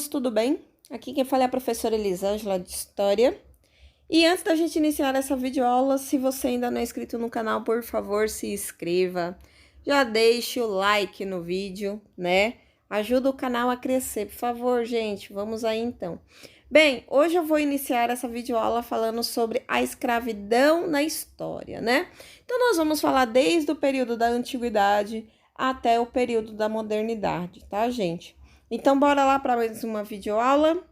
alunos, tudo bem? Aqui quem fala é a professora Elisângela de História. E antes da gente iniciar essa videoaula, se você ainda não é inscrito no canal, por favor, se inscreva. Já deixe o like no vídeo, né? Ajuda o canal a crescer, por favor, gente. Vamos aí, então. Bem, hoje eu vou iniciar essa videoaula falando sobre a escravidão na história, né? Então, nós vamos falar desde o período da antiguidade até o período da modernidade, tá, gente? Então, bora lá para mais uma videoaula.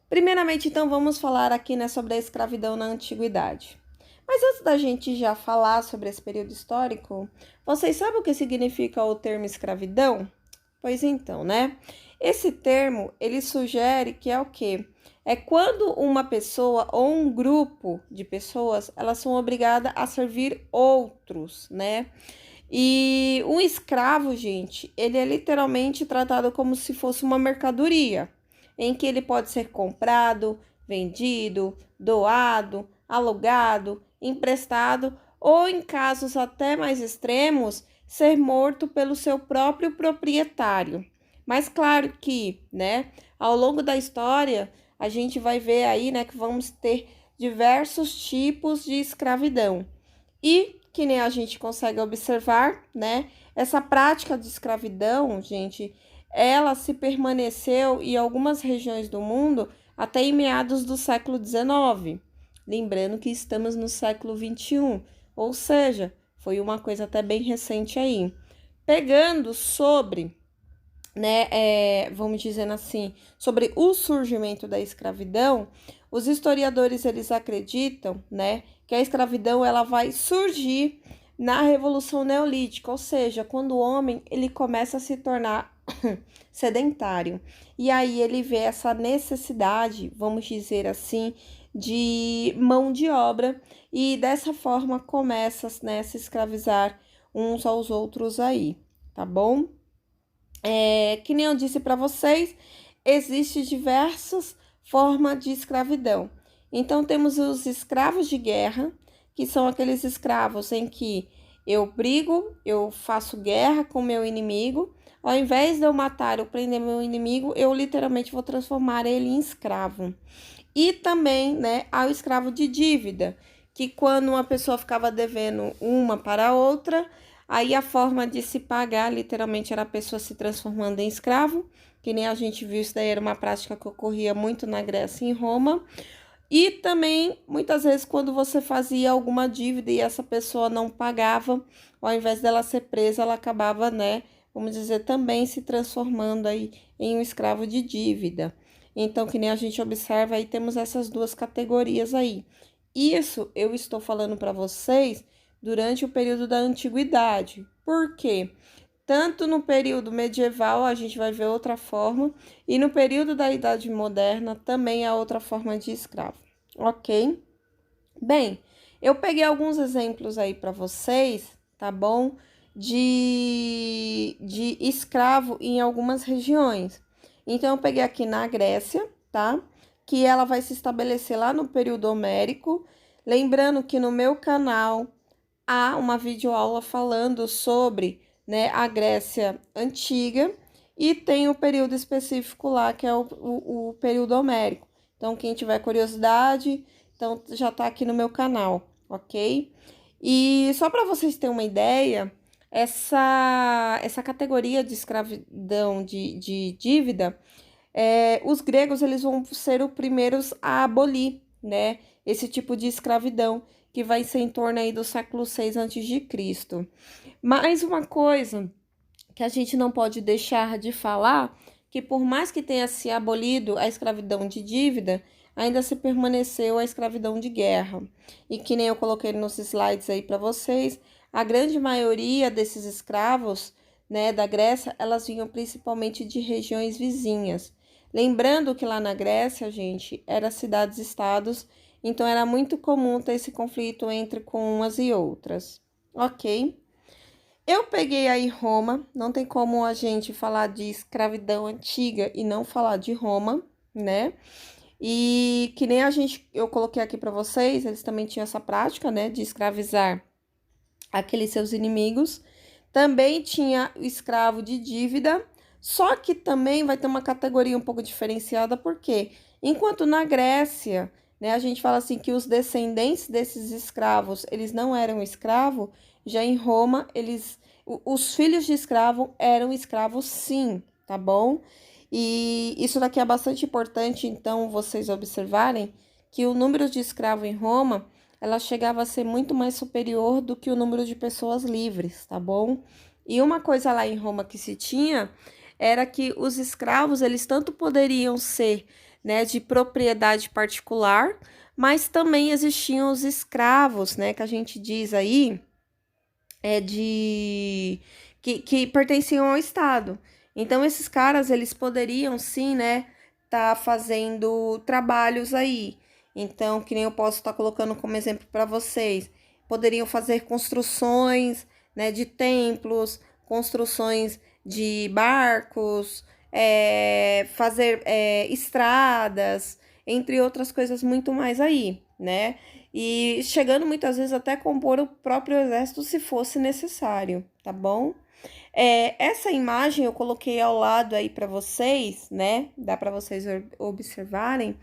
Primeiramente, então, vamos falar aqui, né, sobre a escravidão na antiguidade. Mas antes da gente já falar sobre esse período histórico, vocês sabem o que significa o termo escravidão? Pois então, né? Esse termo, ele sugere que é o quê? É quando uma pessoa ou um grupo de pessoas, elas são obrigadas a servir outros, né? E um escravo, gente, ele é literalmente tratado como se fosse uma mercadoria, em que ele pode ser comprado, vendido, doado, alugado, emprestado ou, em casos até mais extremos, ser morto pelo seu próprio proprietário. Mas claro que, né, ao longo da história, a gente vai ver aí, né, que vamos ter diversos tipos de escravidão. E que nem a gente consegue observar, né? Essa prática de escravidão, gente, ela se permaneceu em algumas regiões do mundo até em meados do século XIX. Lembrando que estamos no século XXI, ou seja, foi uma coisa até bem recente aí. Pegando sobre, né, vamos dizendo assim, sobre o surgimento da escravidão, os historiadores, eles acreditam, né, que a escravidão, ela vai surgir na Revolução Neolítica, ou seja, quando o homem, ele começa a se tornar sedentário. E aí ele vê essa necessidade, vamos dizer assim, de mão de obra, e dessa forma começa, né, a se escravizar uns aos outros aí, tá bom? Que nem eu disse para vocês, existem diversas formas de escravidão. Então, temos os escravos de guerra, que são aqueles escravos em que eu brigo, eu faço guerra com meu inimigo. Ao invés de eu matar ou prender meu inimigo, eu literalmente vou transformar ele em escravo. E também, né, há o escravo de dívida, que quando uma pessoa ficava devendo uma para a outra, aí a forma de se pagar, literalmente, era a pessoa se transformando em escravo, que nem a gente viu, isso daí era uma prática que ocorria muito na Grécia e em Roma. E também, muitas vezes, quando você fazia alguma dívida e essa pessoa não pagava, ao invés dela ser presa, ela acabava, né, vamos dizer, também se transformando aí em um escravo de dívida. Então, que nem a gente observa, aí temos essas duas categorias aí. Isso eu estou falando para vocês durante o período da antiguidade. Por quê? Tanto no período medieval a gente vai ver outra forma, e no período da Idade Moderna também há outra forma de escravo, ok? Bem, eu peguei alguns exemplos aí para vocês, tá bom? De escravo em algumas regiões. Então, eu peguei aqui na Grécia, tá? Que ela vai se estabelecer lá no período homérico. Lembrando que no meu canal há uma videoaula falando sobre, né, a Grécia Antiga, e tem o período específico lá, que é o período homérico. Então, quem tiver curiosidade, então já tá aqui no meu canal, ok? E só para vocês terem uma ideia, essa categoria de escravidão de dívida, os gregos, eles vão ser os primeiros a abolir, né, esse tipo de escravidão, que vai ser em torno aí do século 6 a.C. Mais uma coisa que a gente não pode deixar de falar, que por mais que tenha se abolido a escravidão de dívida, ainda se permaneceu a escravidão de guerra. E que nem eu coloquei nos slides aí para vocês, a grande maioria desses escravos, né, da Grécia, elas vinham principalmente de regiões vizinhas. Lembrando que lá na Grécia, gente, eram cidades-estados, então era muito comum ter esse conflito entre com umas e outras, ok? Eu peguei aí Roma, não tem como a gente falar de escravidão antiga e não falar de Roma, né? E que nem eu coloquei aqui para vocês, eles também tinham essa prática, né, de escravizar aqueles seus inimigos. Também tinha o escravo de dívida, Só que também vai ter uma categoria um pouco diferenciada, porque enquanto na Grécia, né, a gente fala assim que os descendentes desses escravos, eles não eram escravos, já em Roma, os filhos de escravo eram escravos sim, tá bom? E isso daqui é bastante importante, então, vocês observarem que o número de escravos em Roma, ela chegava a ser muito mais superior do que o número de pessoas livres, tá bom? E uma coisa lá em Roma que se tinha era que os escravos, eles tanto poderiam ser, né, de propriedade particular, mas também existiam os escravos, né, que a gente diz aí, que pertenciam ao Estado. Então, esses caras, eles poderiam sim, né, tá fazendo trabalhos aí. Então, que nem eu posso estar colocando como exemplo para vocês, poderiam fazer construções, né, de templos, construções de barcos, fazer estradas, entre outras coisas muito mais aí, né? E chegando muitas vezes até compor o próprio exército se fosse necessário, tá bom? Essa imagem eu coloquei ao lado aí para vocês, né? Dá para vocês observarem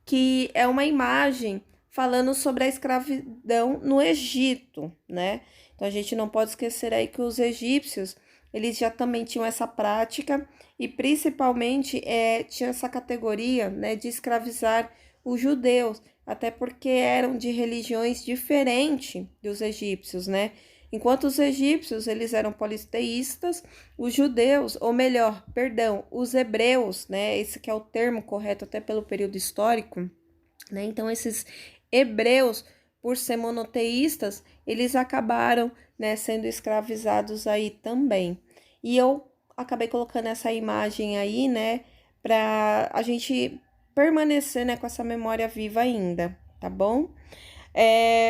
que é uma imagem falando sobre a escravidão no Egito, né? Então a gente não pode esquecer aí que os egípcios, eles já também tinham essa prática e principalmente tinha essa categoria, né, de escravizar os judeus, até porque eram de religiões diferentes dos egípcios, né? Enquanto os egípcios, eles eram politeístas, os judeus, ou melhor, perdão, os hebreus, né? Esse que é o termo correto até pelo período histórico, né? Então, esses hebreus, por ser monoteístas, eles acabaram, né, sendo escravizados aí também. E eu acabei colocando essa imagem aí, né, para a gente permanecer, né, com essa memória viva ainda, tá bom?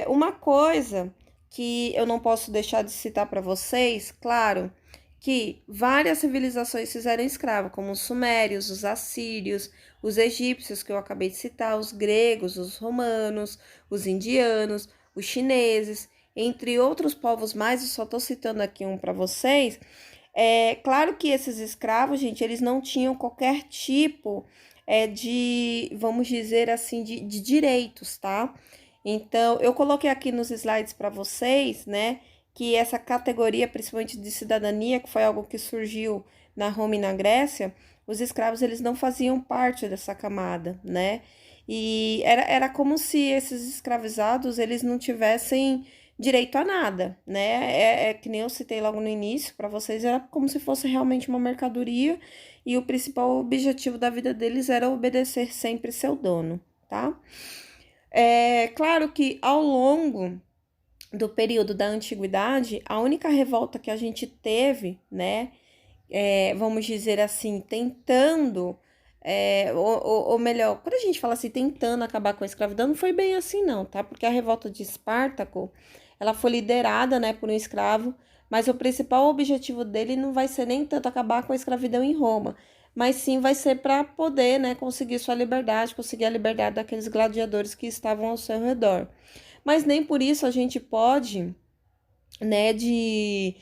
Uma coisa que eu não posso deixar de citar para vocês, claro, que várias civilizações fizeram escravo, como os sumérios, os assírios, os egípcios, que eu acabei de citar, os gregos, os romanos, os indianos, os chineses, entre outros povos mais, eu só estou citando aqui um para vocês. Claro que esses escravos, gente, eles não tinham qualquer tipo vamos dizer assim, de direitos, tá? Então, eu coloquei aqui nos slides para vocês, né, que essa categoria, principalmente de cidadania, que foi algo que surgiu na Roma e na Grécia, os escravos, eles não faziam parte dessa camada, né? E era como se esses escravizados, eles não tivessem direito a nada, né? Que nem eu citei logo no início, para vocês, era como se fosse realmente uma mercadoria e o principal objetivo da vida deles era obedecer sempre seu dono, tá? Claro que ao longo do período da antiguidade, a única revolta que a gente teve, né, vamos dizer assim, tentando, ou melhor, quando a gente fala assim, tentando acabar com a escravidão, não foi bem assim não, tá? Porque a revolta de Espartaco, ela foi liderada, né, por um escravo, mas o principal objetivo dele não vai ser nem tanto acabar com a escravidão em Roma, mas sim vai ser para poder, né, conseguir sua liberdade, conseguir a liberdade daqueles gladiadores que estavam ao seu redor. Mas nem por isso a gente pode, né, de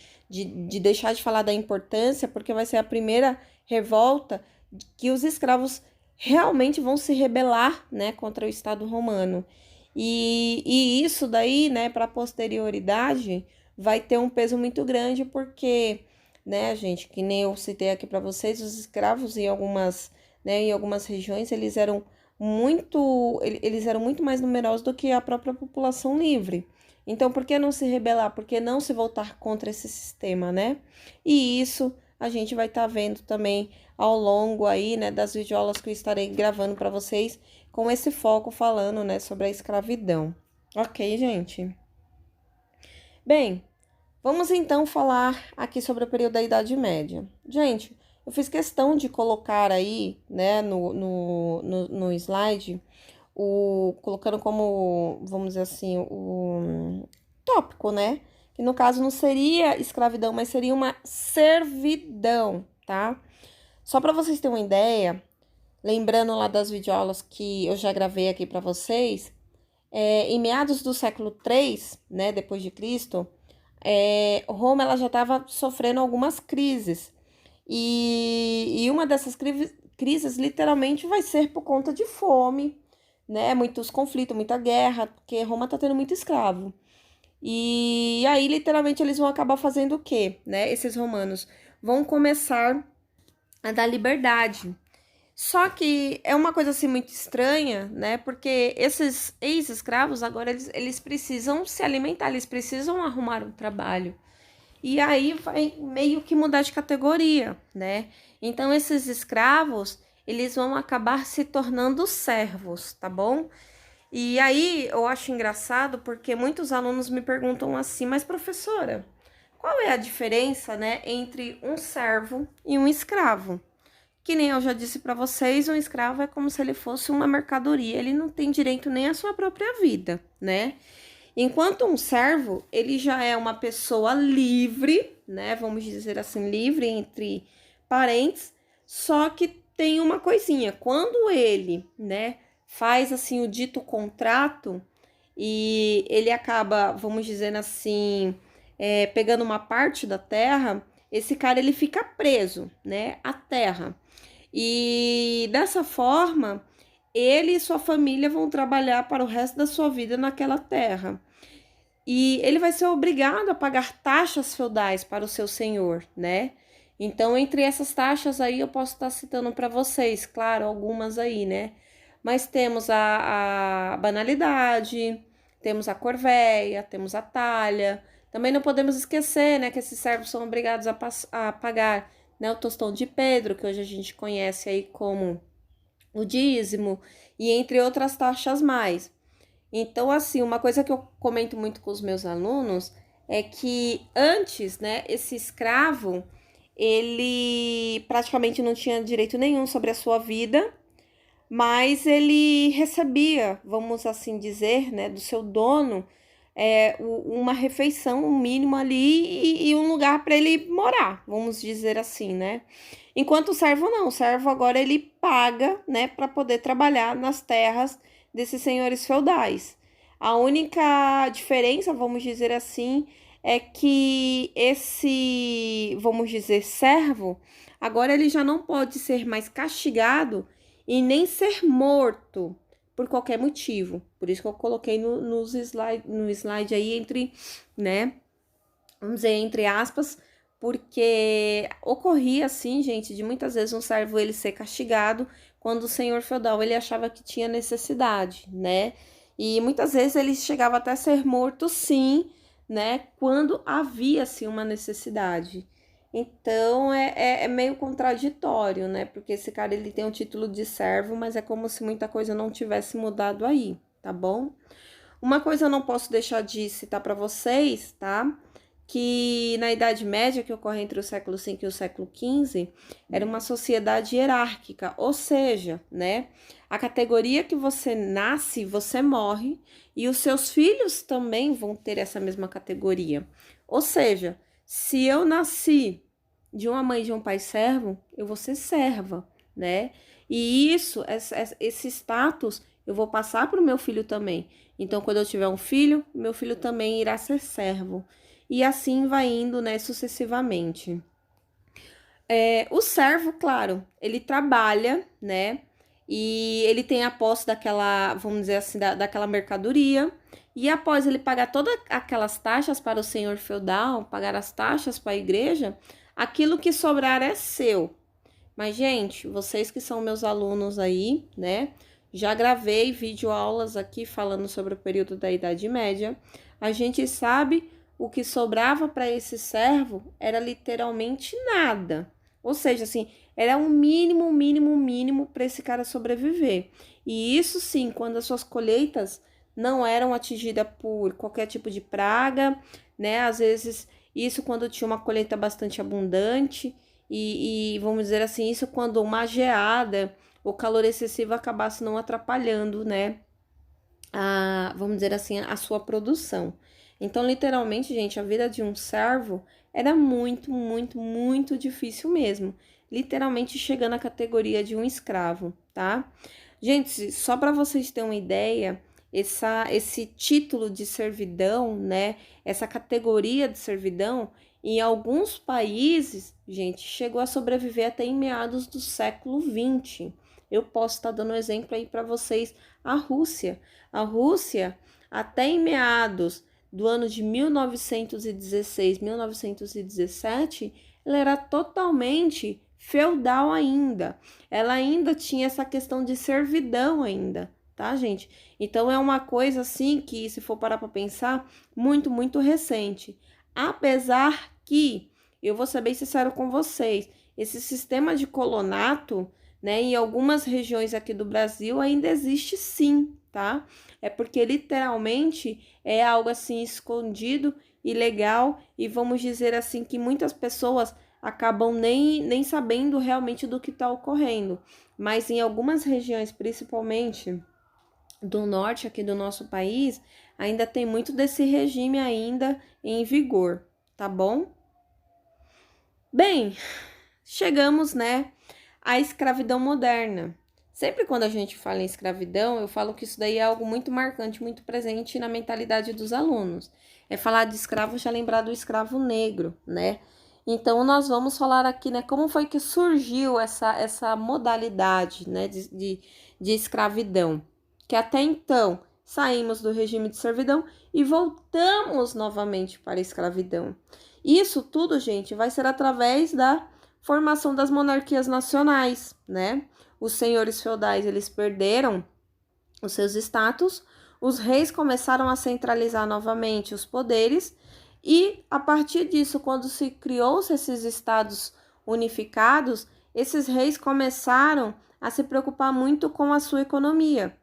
deixar de falar da importância, porque vai ser a primeira revolta que os escravos realmente vão se rebelar, né, contra o Estado romano. E isso daí, né, para a posterioridade, vai ter um peso muito grande, porque, né, gente, que nem eu citei aqui para vocês, os escravos em algumas regiões, eles eram muito mais numerosos do que a própria população livre. Então, por que não se rebelar? Por que não se voltar contra esse sistema, né? E isso a gente vai estar vendo também ao longo aí, né, das videoaulas que eu estarei gravando para vocês, com esse foco falando, né, sobre a escravidão. Ok, gente? Bem, vamos então falar aqui sobre o período da Idade Média. Gente, eu fiz questão de colocar aí, né, no slide, colocando como, vamos dizer assim, o tópico, né? Que no caso não seria escravidão, mas seria uma servidão, tá? Só para vocês terem uma ideia, lembrando lá das videoaulas que eu já gravei aqui para vocês, em meados do século 3, né, depois de Cristo, Roma ela já estava sofrendo algumas crises. E uma dessas crises literalmente vai ser por conta de fome, né? Muitos conflitos, muita guerra, porque Roma tá tendo muito escravo. E aí, literalmente, eles vão acabar fazendo o quê, né? Esses romanos vão começar a dar liberdade. Só que é uma coisa assim muito estranha, né? Porque esses ex-escravos agora eles precisam se alimentar, eles precisam arrumar um trabalho. E aí vai meio que mudar de categoria, né? Então esses escravos, eles vão acabar se tornando servos, tá bom? E aí eu acho engraçado porque muitos alunos me perguntam assim, mas professora, qual é a diferença, né, entre um servo e um escravo? Que nem eu já disse para vocês, um escravo é como se ele fosse uma mercadoria, ele não tem direito nem à sua própria vida, né? Enquanto um servo, ele já é uma pessoa livre, né? Vamos dizer assim, livre entre parentes, só que tem uma coisinha, quando ele, né, faz assim o dito contrato e ele acaba, vamos dizer assim, pegando uma parte da terra, esse cara ele fica preso, né, à terra. E dessa forma, ele e sua família vão trabalhar para o resto da sua vida naquela terra. E ele vai ser obrigado a pagar taxas feudais para o seu senhor, né? Então, entre essas taxas aí, eu posso estar citando para vocês, claro, algumas aí, né? Mas temos a banalidade, temos a corvéia, temos a talha. Também não podemos esquecer, né, que esses servos são obrigados a pagar, né, o tostão de Pedro, que hoje a gente conhece aí como o dízimo, e entre outras taxas mais. Então, assim, uma coisa que eu comento muito com os meus alunos é que antes, né, esse escravo, ele praticamente não tinha direito nenhum sobre a sua vida, mas ele recebia, vamos assim dizer, né, do seu dono, uma refeição, um mínimo ali e um lugar para ele morar, vamos dizer assim, né? Enquanto o servo não, o servo agora ele paga, né, para poder trabalhar nas terras desses senhores feudais. A única diferença, vamos dizer assim, é que esse, vamos dizer, servo, agora ele já não pode ser mais castigado e nem ser morto por qualquer motivo. Por isso que eu coloquei no slide aí entre, né, vamos dizer, entre aspas, porque ocorria assim, gente, de muitas vezes um servo ele ser castigado quando o senhor feudal ele achava que tinha necessidade, né? E muitas vezes ele chegava até a ser morto, sim, né? Quando havia assim uma necessidade. Então é meio contraditório, né? Porque esse cara ele tem o título de servo, mas é como se muita coisa não tivesse mudado aí, tá bom? Uma coisa eu não posso deixar de citar para vocês, tá? Que na Idade Média, que ocorre entre o século V e o século XV, era uma sociedade hierárquica, ou seja, né, a categoria que você nasce, você morre, e os seus filhos também vão ter essa mesma categoria. Ou seja, se eu nasci de uma mãe e de um pai servo, eu vou ser serva, né? E isso, esse status, eu vou passar para o meu filho também. Então, quando eu tiver um filho, meu filho também irá ser servo. E assim vai indo, né, sucessivamente. O servo, claro, ele trabalha, né, e ele tem a posse daquela, vamos dizer assim, daquela mercadoria, e após ele pagar todas aquelas taxas para o senhor feudal, pagar as taxas para a igreja, aquilo que sobrar é seu. Mas, gente, vocês que são meus alunos aí, né, já gravei videoaulas aqui falando sobre o período da Idade Média, a gente sabe o que sobrava para esse servo era literalmente nada. Ou seja, assim, era um mínimo para esse cara sobreviver. E isso sim, quando as suas colheitas não eram atingidas por qualquer tipo de praga, né? Às vezes, isso quando tinha uma colheita bastante abundante, e vamos dizer assim, isso quando uma geada ou calor excessivo acabasse não atrapalhando, né? Vamos dizer assim, a sua produção. Então, literalmente, gente, a vida de um servo era muito difícil mesmo. Literalmente chegando à categoria de um escravo, tá? Gente, só para vocês terem uma ideia, esse título de servidão, né? Essa categoria de servidão, em alguns países, gente, chegou a sobreviver até em meados do século XX. Eu posso estar dando um exemplo aí para vocês. A Rússia. A Rússia, até em meados do ano de 1916, 1917, ela era totalmente feudal ainda. Ela ainda tinha essa questão de servidão ainda, tá, gente? Então é uma coisa assim que, se for parar para pensar, muito, muito recente. Apesar que, eu vou ser bem sincero com vocês, esse sistema de colonato, né, em algumas regiões aqui do Brasil ainda existe sim, tá? É porque literalmente é algo assim escondido, ilegal, e vamos dizer assim que muitas pessoas acabam nem sabendo realmente do que está ocorrendo. Mas em algumas regiões, principalmente do norte aqui do nosso país, ainda tem muito desse regime ainda em vigor, tá bom? Bem, chegamos, né, à escravidão moderna. Sempre quando a gente fala em escravidão, eu falo que isso daí é algo muito marcante, muito presente na mentalidade dos alunos. É falar de escravo, já lembrar do escravo negro, né? Então, nós vamos falar aqui, né, como foi que surgiu essa modalidade, né, de escravidão. Que até então, saímos do regime de servidão e voltamos novamente para a escravidão. Isso tudo, gente, vai ser através da formação das monarquias nacionais, né? Os senhores feudais, eles perderam os seus status, os reis começaram a centralizar novamente os poderes e, a partir disso, quando se criou-se esses estados unificados, esses reis começaram a se preocupar muito com a sua economia.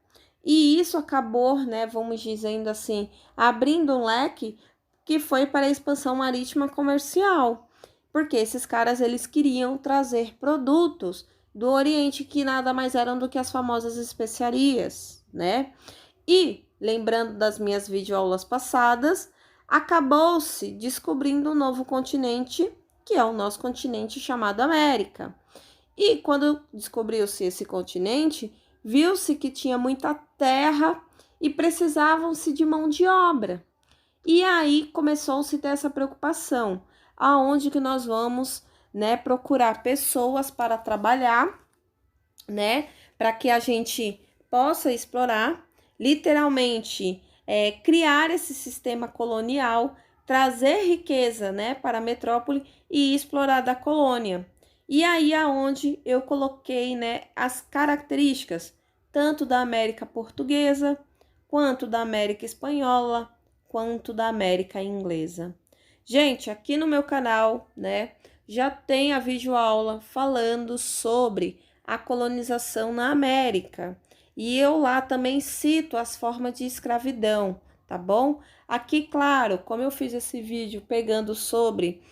E isso acabou, né, vamos dizendo assim, abrindo um leque que foi para a expansão marítima comercial, porque esses caras eles queriam trazer produtos do Oriente que nada mais eram do que as famosas especiarias, né? E, lembrando das minhas videoaulas passadas, acabou-se descobrindo um novo continente, que é o nosso continente chamado América. E quando descobriu-se esse continente, viu-se que tinha muita terra e precisavam-se de mão de obra. E aí começou-se a ter essa preocupação, aonde que nós vamos, né, procurar pessoas para trabalhar, né, para que a gente possa explorar, literalmente, criar esse sistema colonial, trazer riqueza, né, para a metrópole e explorar da colônia. E aí aonde eu coloquei, né, as características tanto da América Portuguesa, quanto da América Espanhola, quanto da América Inglesa. Gente, aqui no meu canal, né, já tem a videoaula falando sobre a colonização na América. E eu lá também cito as formas de escravidão, tá bom? Aqui, claro, como eu fiz esse vídeo pegando sobre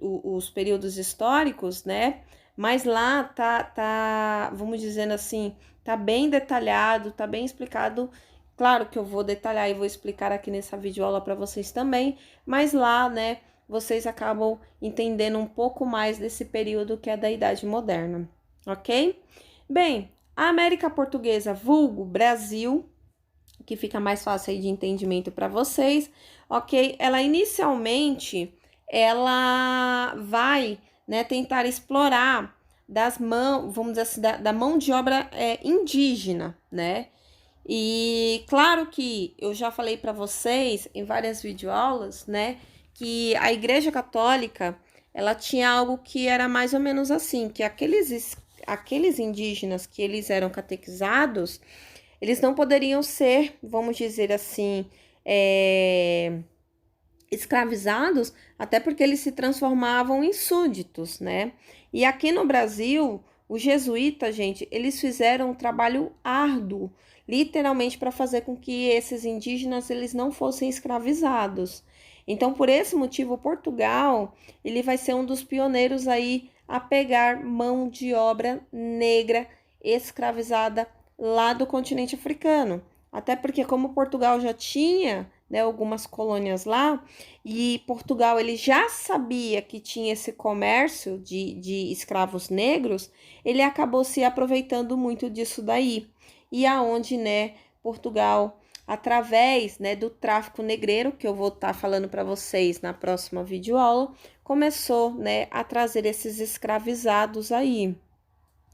os períodos históricos, né? Mas lá tá, vamos dizendo assim, tá bem detalhado, tá bem explicado. Claro que eu vou detalhar e vou explicar aqui nessa videoaula para vocês também, mas lá, né, vocês acabam entendendo um pouco mais desse período que é da Idade Moderna, ok? Bem, a América Portuguesa, vulgo Brasil, que fica mais fácil aí de entendimento para vocês, ok? Ela inicialmente, ela vai, né, tentar explorar das mãos, vamos dizer assim, da mão de obra indígena, né? E claro que eu já falei para vocês em várias videoaulas, né, que a Igreja Católica, ela tinha algo que era mais ou menos assim, que aqueles indígenas que eles eram catequizados, eles não poderiam ser, vamos dizer assim, escravizados, até porque eles se transformavam em súditos, né? E aqui no Brasil, os jesuítas, gente, eles fizeram um trabalho árduo, literalmente para fazer com que esses indígenas eles não fossem escravizados. Então, por esse motivo, Portugal, ele vai ser um dos pioneiros aí a pegar mão de obra negra escravizada lá do continente africano. Até porque como Portugal já tinha, né, algumas colônias lá, e Portugal ele já sabia que tinha esse comércio de escravos negros, ele acabou se aproveitando muito disso daí. e aonde, né, Portugal, através, né, do tráfico negreiro, que eu vou estar falando para vocês na próxima videoaula, começou, né, a trazer esses escravizados aí.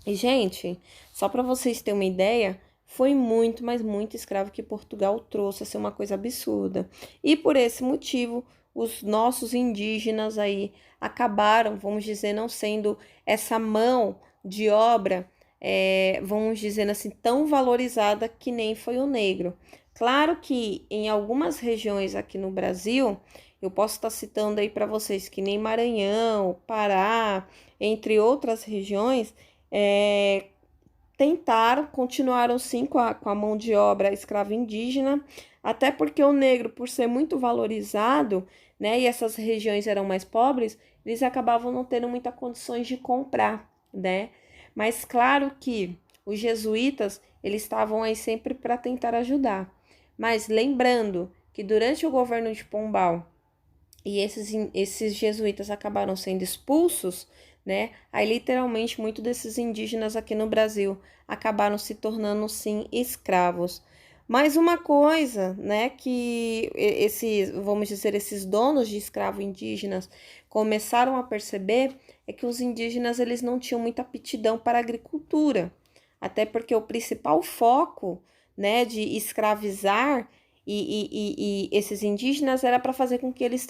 E, gente, só para vocês terem uma ideia, foi muito, mas muito escravo que Portugal trouxe, a ser uma coisa absurda. E por esse motivo, os nossos indígenas aí acabaram, vamos dizer, não sendo essa mão de obra, vamos dizer assim, tão valorizada que nem foi o negro. Claro que em algumas regiões aqui no Brasil, eu posso estar citando aí para vocês que nem Maranhão, Pará, entre outras regiões, tentaram, continuaram sim com a mão de obra escrava indígena, até porque o negro, por ser muito valorizado, né, e essas regiões eram mais pobres, eles acabavam não tendo muitas condições de comprar, né? Mas claro que os jesuítas, eles estavam aí sempre para tentar ajudar. Mas lembrando que durante o governo de Pombal, e esses jesuítas acabaram sendo expulsos, né? Aí, literalmente, muitos desses indígenas aqui no Brasil acabaram se tornando, sim, escravos. Mas uma coisa, né, que esses, vamos dizer, esses donos de escravos indígenas começaram a perceber é que os indígenas, eles não tinham muita aptidão para a agricultura. Até porque o principal foco, né, de escravizar e esses indígenas era para fazer com que eles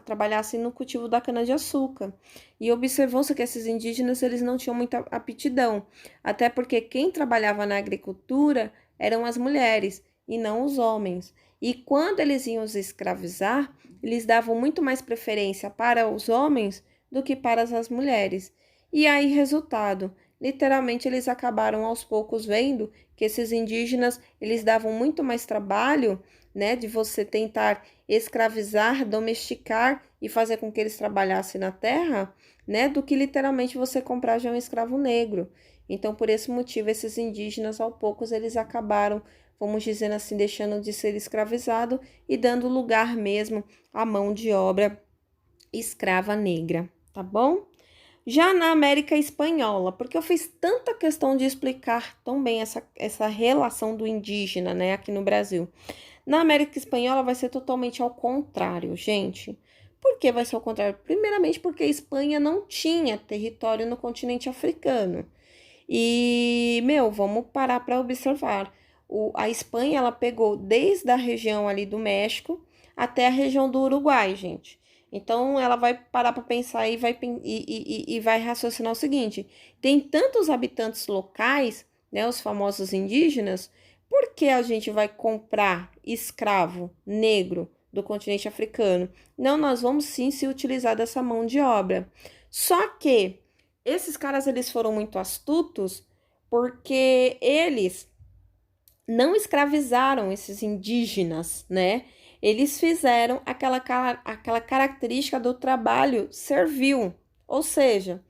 trabalhassem no cultivo da cana-de-açúcar. E observou-se que esses indígenas eles não tinham muita aptidão, até porque quem trabalhava na agricultura eram as mulheres e não os homens. E quando eles iam os escravizar, eles davam muito mais preferência para os homens do que para as mulheres. E aí, resultado, literalmente eles acabaram aos poucos vendo que esses indígenas, eles davam muito mais trabalho, né, de você tentar escravizar, domesticar e fazer com que eles trabalhassem na terra, né, do que literalmente você comprar já um escravo negro. Então, por esse motivo, esses indígenas, aos poucos, eles acabaram, vamos dizer assim, deixando de ser escravizado e dando lugar mesmo à mão de obra escrava negra, tá bom? Já na América Espanhola, porque eu fiz tanta questão de explicar tão bem essa relação do indígena, né, aqui no Brasil. Na América Espanhola vai ser totalmente ao contrário, gente. Por que vai ser ao contrário? Primeiramente porque a Espanha não tinha território no continente africano. E, vamos parar para observar. A Espanha, ela pegou desde a região ali do México até a região do Uruguai, gente. Então, ela vai parar para pensar e vai raciocinar o seguinte: tem tantos habitantes locais, né, os famosos indígenas, por que a gente vai comprar escravo negro do continente africano? Não, nós vamos sim se utilizar dessa mão de obra. Só que esses caras, eles foram muito astutos porque eles não escravizaram esses indígenas, né? Eles fizeram aquela característica do trabalho servil, ou seja,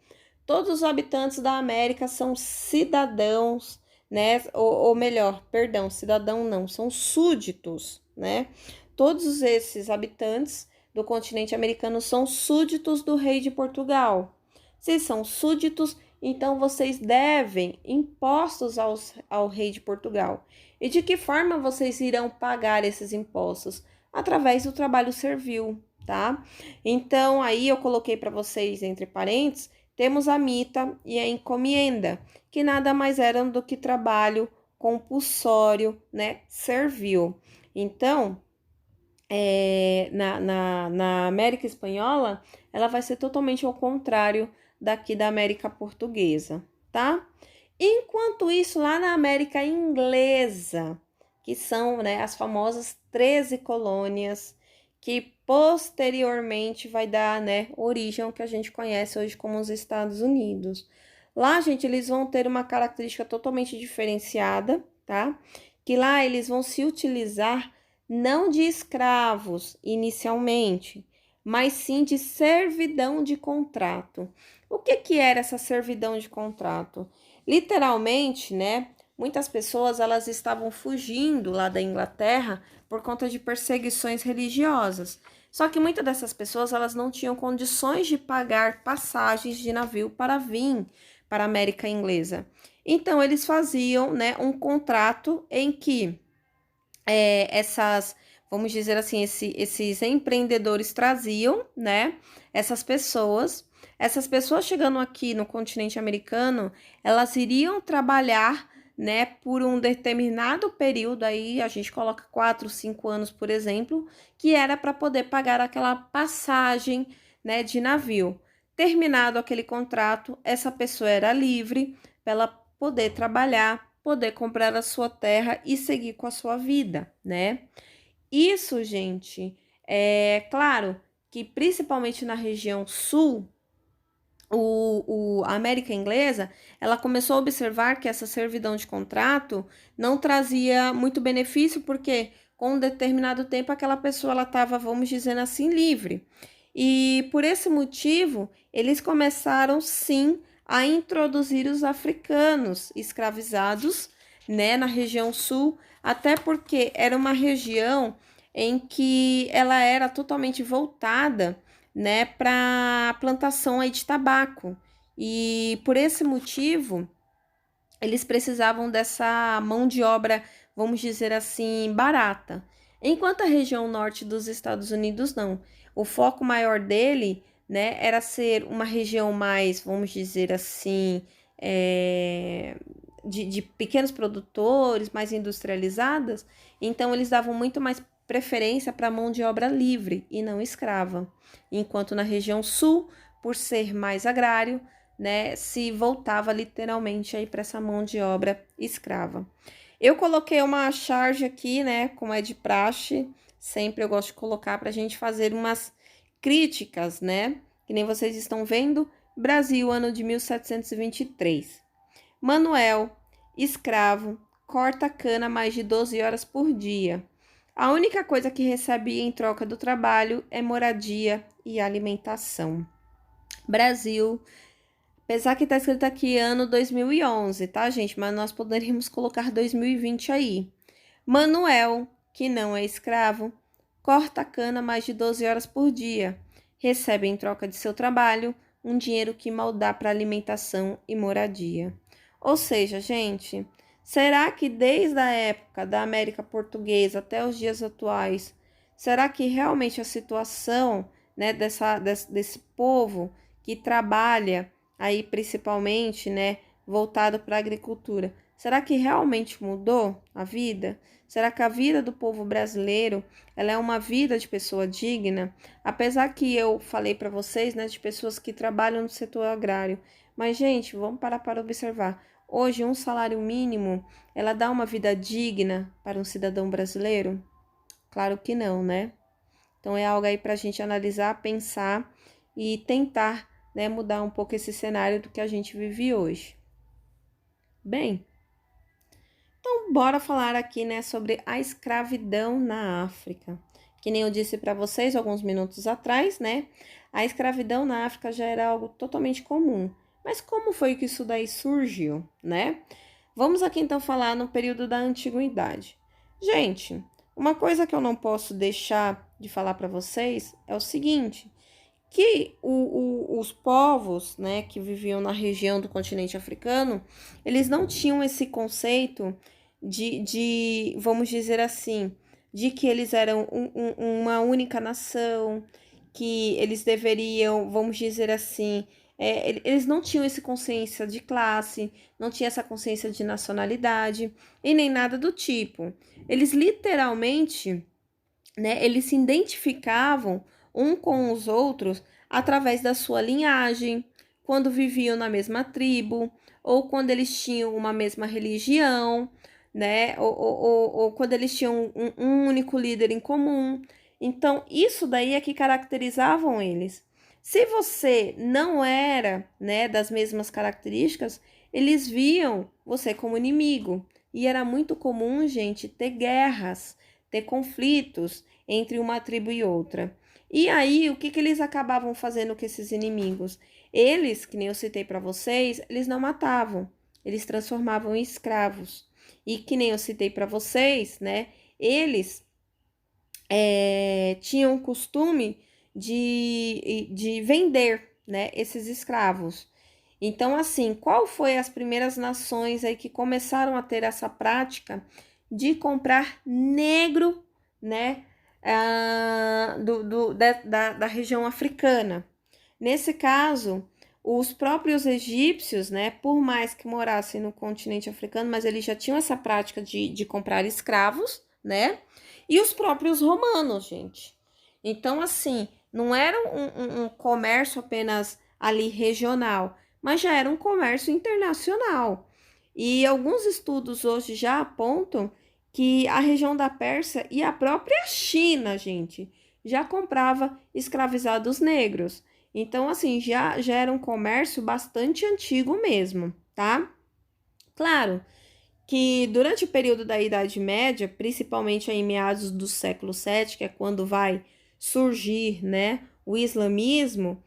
todos os habitantes da América são cidadãos, né? Ou melhor, perdão, cidadão não, são súditos, né? Todos esses habitantes do continente americano são súditos do rei de Portugal. Se são súditos, então vocês devem impostos ao rei de Portugal. E de que forma vocês irão pagar esses impostos? Através do trabalho servil, tá? Então, aí eu coloquei para vocês, entre parênteses, temos a mita e a encomienda, que nada mais eram do que trabalho compulsório, né, servil. Então, na América Espanhola, ela vai ser totalmente ao contrário daqui da América Portuguesa, tá? Enquanto isso, lá na América Inglesa, que são, né, as famosas 13 colônias, que posteriormente vai dar, né, origem ao que a gente conhece hoje como os Estados Unidos. Lá, gente, eles vão ter uma característica totalmente diferenciada, tá? Que lá eles vão se utilizar não de escravos inicialmente, mas sim de servidão de contrato. O que era essa servidão de contrato? Literalmente, né? Muitas pessoas elas estavam fugindo lá da Inglaterra por conta de perseguições religiosas. Só que muitas dessas pessoas elas não tinham condições de pagar passagens de navio para vir para a América Inglesa. Então, eles faziam, né, um contrato em que vamos dizer assim, esses empreendedores traziam, né, essas pessoas chegando aqui no continente americano, elas iriam trabalhar, né, por um determinado período, aí a gente coloca 4, 5 anos, por exemplo, que era para poder pagar aquela passagem, né, de navio. Terminado aquele contrato, essa pessoa era livre para ela poder trabalhar, poder comprar a sua terra e seguir com a sua vida, né? Isso, gente, é claro que principalmente na região sul, a América Inglesa, ela começou a observar que essa servidão de contrato não trazia muito benefício, porque com um determinado tempo aquela pessoa ela estava, vamos dizer assim, livre. E por esse motivo, eles começaram sim a introduzir os africanos escravizados, né, na região sul, até porque era uma região em que ela era totalmente voltada, né, para plantação aí de tabaco. E por esse motivo, eles precisavam dessa mão de obra, vamos dizer assim, barata. Enquanto a região norte dos Estados Unidos não. O foco maior dele, né, era ser uma região mais, vamos dizer assim, de pequenos produtores, mais industrializadas. Então, eles davam muito mais preferência para mão de obra livre e não escrava. Enquanto na região sul, por ser mais agrário, né, se voltava literalmente aí para essa mão de obra escrava. Eu coloquei uma charge aqui, né, como é de praxe, sempre eu gosto de colocar para a gente fazer umas críticas, né, que nem vocês estão vendo, Brasil, ano de 1723. Manuel, escravo, corta cana mais de 12 horas por dia. A única coisa que recebia em troca do trabalho é moradia e alimentação. Brasil, apesar que tá escrito aqui ano 2011, tá, gente? Mas nós poderíamos colocar 2020 aí. Manuel, que não é escravo, corta a cana mais de 12 horas por dia. Recebe em troca de seu trabalho um dinheiro que mal dá para alimentação e moradia. Ou seja, gente, será que desde a época da América Portuguesa até os dias atuais, será que realmente a situação, né, desse povo que trabalha aí principalmente, né, voltado para a agricultura, será que realmente mudou a vida? Será que a vida do povo brasileiro, ela é uma vida de pessoa digna? Apesar que eu falei para vocês, né, de pessoas que trabalham no setor agrário, mas gente, vamos parar para observar. Hoje, um salário mínimo, ela dá uma vida digna para um cidadão brasileiro? Claro que não, né? Então, é algo aí para a gente analisar, pensar e tentar, né, mudar um pouco esse cenário do que a gente vive hoje. Bem, então bora falar aqui, né, sobre a escravidão na África. Que nem eu disse para vocês alguns minutos atrás, né? A escravidão na África já era algo totalmente comum. Mas como foi que isso daí surgiu, né? Vamos aqui então falar no período da antiguidade. Gente, uma coisa que eu não posso deixar de falar para vocês é o seguinte, que os povos, né, que viviam na região do continente africano, eles não tinham esse conceito vamos dizer assim, de que eles eram uma única nação, que eles deveriam, vamos dizer assim, eles não tinham essa consciência de classe, não tinham essa consciência de nacionalidade e nem nada do tipo. Eles literalmente, né, eles se identificavam um com os outros através da sua linhagem, quando viviam na mesma tribo, ou quando eles tinham uma mesma religião, né, ou quando eles tinham um único líder em comum. Então, isso daí é que caracterizavam eles. Se você não era, né, das mesmas características, eles viam você como inimigo. E era muito comum, gente, ter guerras, ter conflitos entre uma tribo e outra. E aí, o que eles acabavam fazendo com esses inimigos? Eles, que nem eu citei para vocês, eles não matavam, eles transformavam em escravos. E que nem eu citei para vocês, né? Eles tinham o costume de vender, né, esses escravos. Então, assim, qual foi as primeiras nações aí que começaram a ter essa prática de comprar negro, né, da região africana? Nesse caso, os próprios egípcios, né, por mais que morassem no continente africano, mas eles já tinham essa prática de comprar escravos, né? E os próprios romanos, gente. Então, assim, não era um comércio apenas ali regional, mas já era um comércio internacional. E alguns estudos hoje já apontam que a região da Pérsia e a própria China, gente, já comprava escravizados negros. Então, assim, já era um comércio bastante antigo mesmo, tá? Claro que durante o período da Idade Média, principalmente em meados do século VII, que é quando vai surgir, né, o islamismo,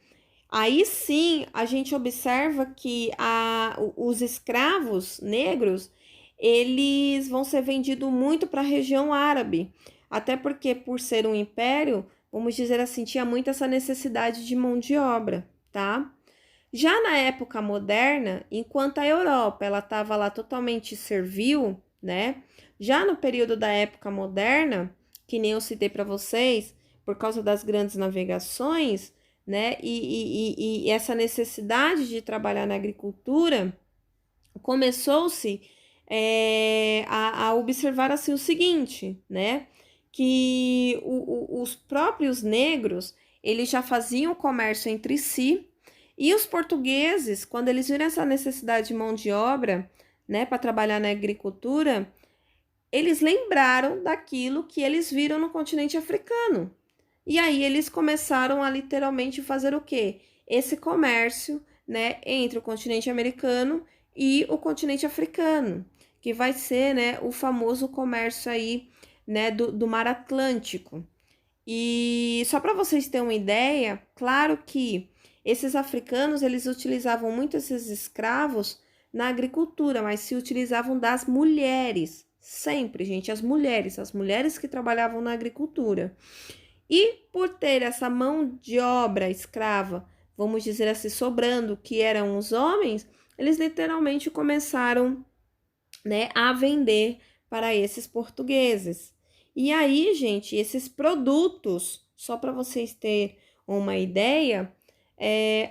aí sim a gente observa que os escravos negros, eles vão ser vendidos muito para a região árabe, até porque por ser um império, vamos dizer assim, tinha muito essa necessidade de mão de obra, tá? Já na época moderna, enquanto a Europa ela estava lá totalmente servil, né? Já no período da época moderna, que nem eu citei para vocês, por causa das grandes navegações, né? E essa necessidade de trabalhar na agricultura, começou-se a observar assim o seguinte, né? Que os próprios negros eles já faziam comércio entre si e os portugueses, quando eles viram essa necessidade de mão de obra, né, para trabalhar na agricultura, eles lembraram daquilo que eles viram no continente africano. E aí eles começaram a literalmente fazer o quê? Esse comércio, né, entre o continente americano e o continente africano, que vai ser, né, o famoso comércio aí, né, do Mar Atlântico. E só para vocês terem uma ideia, claro que esses africanos, eles utilizavam muito esses escravos na agricultura, mas se utilizavam das mulheres, sempre, gente, as mulheres que trabalhavam na agricultura. E por ter essa mão de obra escrava, vamos dizer assim, sobrando, que eram os homens, eles literalmente começaram, né, a vender para esses portugueses. E aí, gente, esses produtos, só para vocês terem uma ideia,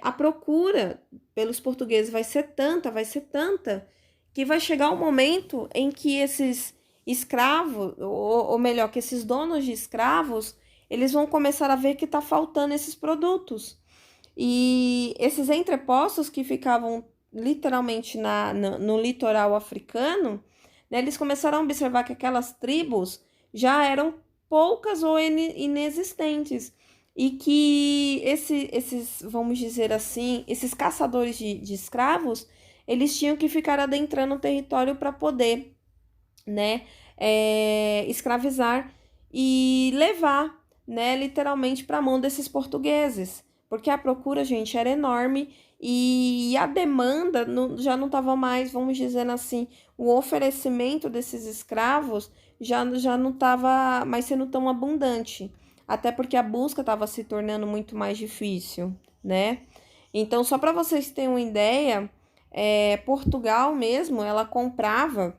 a procura pelos portugueses vai ser tanta, que vai chegar um momento em que esses escravos, ou melhor, que esses donos de escravos, eles vão começar a ver que está faltando esses produtos. E esses entrepostos que ficavam literalmente no litoral africano, né, eles começaram a observar que aquelas tribos já eram poucas ou inexistentes. E que esses, vamos dizer assim, esses caçadores de escravos, eles tinham que ficar adentrando o território para poder, né, escravizar e levar, né, literalmente para a mão desses portugueses, porque a procura, gente, era enorme e a demanda já não estava mais, vamos dizer assim, o oferecimento desses escravos já não estava mais sendo tão abundante, até porque a busca estava se tornando muito mais difícil, né? Então, só para vocês terem uma ideia, Portugal mesmo, ela comprava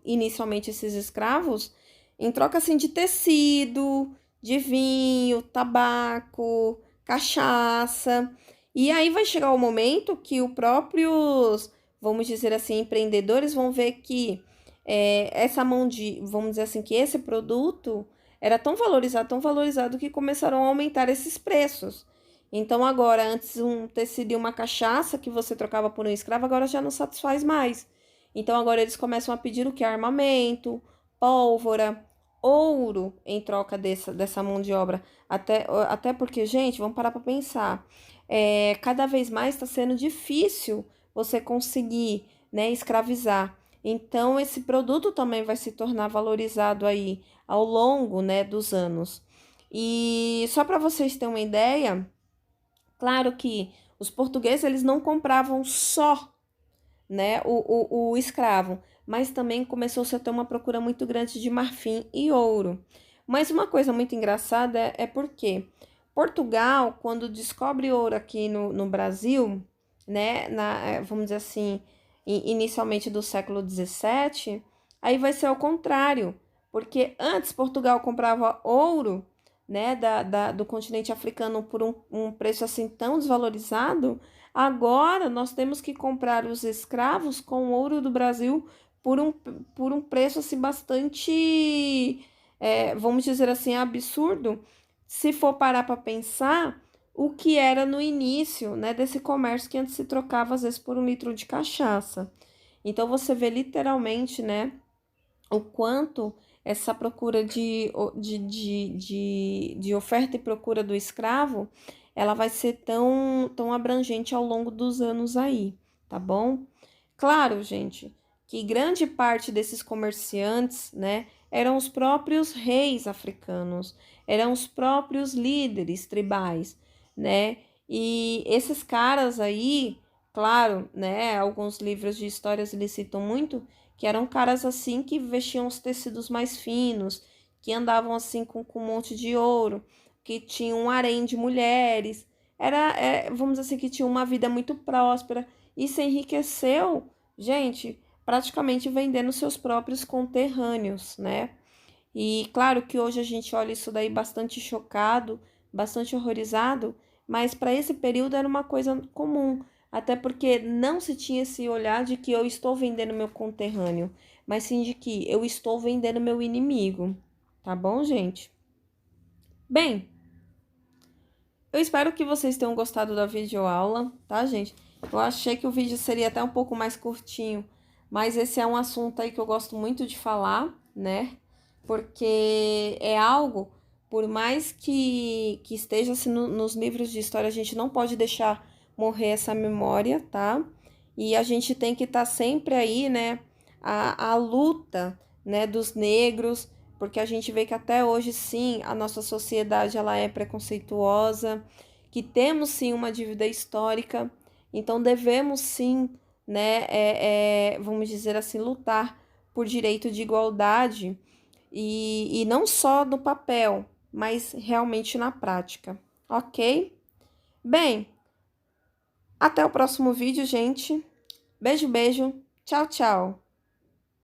inicialmente esses escravos em troca assim de tecido, de vinho, tabaco, cachaça. E aí vai chegar o momento que os próprios, vamos dizer assim, empreendedores vão ver que essa mão de, vamos dizer assim, que esse produto era tão valorizado que começaram a aumentar esses preços. Então agora, antes um tecido e uma cachaça que você trocava por um escravo, agora já não satisfaz mais. Então agora eles começam a pedir o que? Armamento, pólvora, ouro em troca dessa mão de obra. Até porque, gente, vamos parar para pensar. Cada vez mais está sendo difícil você conseguir, né, escravizar. Então esse produto também vai se tornar valorizado aí ao longo, né, dos anos. E só para vocês terem uma ideia, claro que os portugueses eles não compravam só, né, o escravo, mas também começou-se a ter uma procura muito grande de marfim e ouro. Mas uma coisa muito engraçada é porque Portugal, quando descobre ouro aqui no Brasil, né, vamos dizer assim, inicialmente do século XVII, aí vai ser ao contrário, porque antes Portugal comprava ouro, né, do continente africano por um preço assim tão desvalorizado, agora nós temos que comprar os escravos com ouro do Brasil por um preço assim bastante, vamos dizer assim, absurdo, se for parar para pensar o que era no início, né, desse comércio que antes se trocava às vezes por um litro de cachaça. Então você vê literalmente, né, o quanto essa procura de oferta e procura do escravo, ela vai ser tão abrangente ao longo dos anos aí, tá bom? Claro, gente, que grande parte desses comerciantes, né, eram os próprios reis africanos, eram os próprios líderes tribais, né? E esses caras aí, claro, né, alguns livros de histórias eles citam muito que eram caras assim que vestiam os tecidos mais finos, que andavam assim com um monte de ouro, que tinham um harém de mulheres. Vamos dizer assim, que tinham uma vida muito próspera e se enriqueceu, gente, praticamente vendendo seus próprios conterrâneos, né? E claro que hoje a gente olha isso daí bastante chocado, bastante horrorizado, mas para esse período era uma coisa comum, até porque não se tinha esse olhar de que eu estou vendendo meu conterrâneo, mas sim de que eu estou vendendo meu inimigo. Tá bom, gente? Bem, eu espero que vocês tenham gostado da videoaula, tá, gente? Eu achei que o vídeo seria até um pouco mais curtinho, mas esse é um assunto aí que eu gosto muito de falar, né? Porque é algo, por mais que esteja assim, nos livros de história, a gente não pode deixar morrer essa memória, tá? E a gente tem que estar sempre aí, né? A luta, né, dos negros, porque a gente vê que até hoje, sim, a nossa sociedade ela é preconceituosa, que temos sim uma dívida histórica, então devemos sim, né, vamos dizer assim, lutar por direito de igualdade e não só no papel, mas realmente na prática, ok? Bem, até o próximo vídeo, gente. Beijo, beijo. Tchau, tchau.